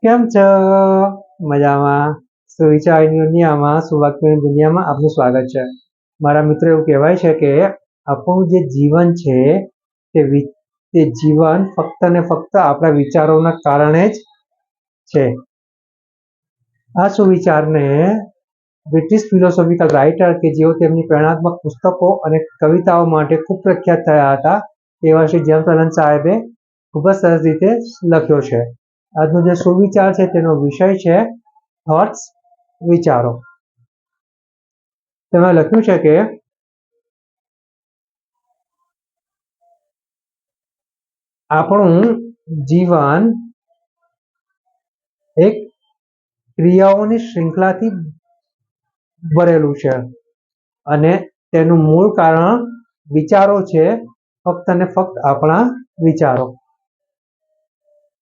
કેમ છો? મજામાં? સુવિચારની દુનિયામાં, સુવાક્યની દુનિયામાં આપનું સ્વાગત છે. મારા મિત્રો, એવું કહેવાય છે કે આપણું જે જીવન છે તે જીવન ફક્ત ને ફક્ત આપણા વિચારોના કારણે જ છે. આ સુવિચારને બ્રિટિશ ફિલોસોફિકલ રાઇટર કે જેઓ તેમની પ્રેરણાત્મક પુસ્તકો અને કવિતાઓ માટે ખૂબ પ્રખ્યાત થયા હતા એવા શ્રી જેમ્સ આનંદ સાહેબે ખૂબ જ સરસ રીતે લખ્યો છે. આજનો જે સુવિચાર છે તેનો વિષય છે થોટ્સ, વિચારો. તેમાં લખ્યું છે કે આપણું જીવન એક ક્રિયાઓની શૃંખલાથી ભરેલું છે અને તેનું મૂળ કારણ વિચારો છે, ફક્ત ને ફક્ત આપણા વિચારો.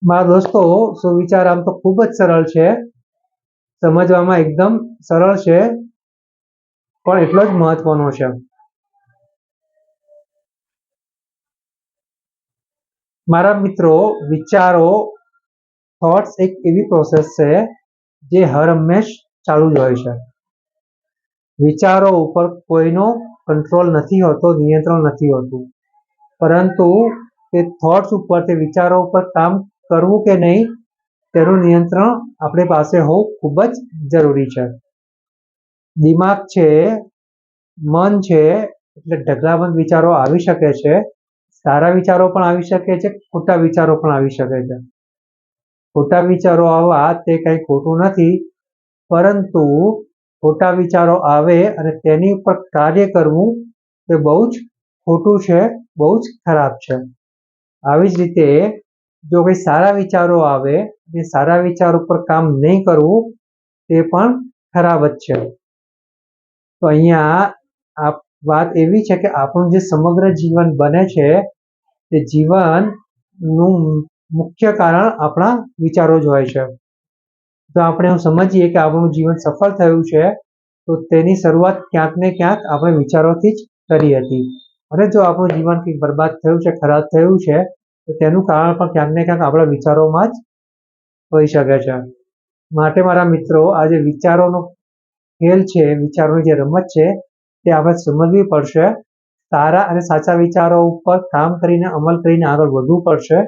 મારા દોસ્તો, સુવિચાર આમ તો ખૂબ જ સરળ છે, સમજવામાં એકદમ સરળ છે, પણ એટલો જ મહત્વનો છે. મારા મિત્રો, વિચારો થોટ્સ એક એવી પ્રોસેસ છે જે હર હંમેશ ચાલુ જ હોય છે. વિચારો ઉપર કોઈનો કંટ્રોલ નથી હોતો, નિયંત્રણ નથી હોતું, પરંતુ તે થોટ્સ ઉપર, તે વિચારો ઉપર કામ કરવું કે નહીં તેનું નિયંત્રણ આપણી પાસે હોવું ખૂબ જ જરૂરી છે. દિમાગ છે, મન છે, એટલે ઢગલાબંધ વિચારો આવી શકે છે. સારા વિચારો પણ આવી શકે છે, ખોટા વિચારો પણ આવી શકે છે. ખોટા વિચારો આવવા તે કંઈ ખોટું નથી, પરંતુ ખોટા વિચારો આવે અને તેની ઉપર કાર્ય કરવું તે બહુ જ ખોટું છે, બહુ જ ખરાબ છે. આવી જ રીતે જો કંઈ સારા વિચારો આવે અને સારા વિચાર ઉપર કામ નહીં કરવું તે પણ ખરાબ જ છે. તો અહીંયા આ વાત એવી છે કે આપણું જે સમગ્ર જીવન બને છે તે જીવનનું મુખ્ય કારણ આપણા વિચારો જ હોય છે. જો આપણે એવું સમજીએ કે આપણું જીવન સફળ થયું છે તો તેની શરૂઆત ક્યાંક ને ક્યાંક આપણે વિચારોથી જ કરી હતી, અને જો આપણું જીવન કંઈક બરબાદ થયું છે, ખરાબ થયું છે, તો તેનું કારણ પણ ક્યાંક ને ક્યાંક આપણા વિચારોમાં જ હોઈ શકે છે. માટે મારા મિત્રો, આ જે વિચારોનો ખેલ છે, વિચારોની જે રમત છે તે આપણે સમજવી પડશે. સારા અને સાચા વિચારો ઉપર કામ કરીને, અમલ કરીને આગળ વધવું પડશે,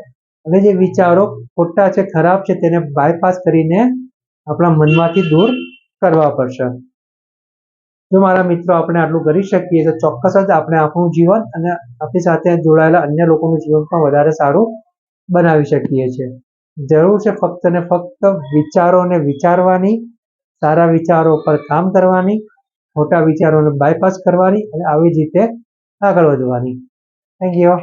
અને જે વિચારો ખોટા છે, ખરાબ છે, તેને બાયપાસ કરીને આપણા મનમાંથી દૂર કરવા પડશે. જો મારા મિત્રો આપણે આટલું કરી શકીએ તો ચોક્કસ જ આપણે આપણું જીવન અને આપણી સાથે જોડાયેલા અન્ય લોકોનું જીવન પણ વધારે સારું બનાવી શકીએ છીએ. જરૂર છે ફક્ત ને ફક્ત વિચારોને વિચારવાની, સારા વિચારો પર કામ કરવાની, ખોટા વિચારોને બાયપાસ કરવાની અને આવી જ રીતે આગળ વધવાની. Thank you.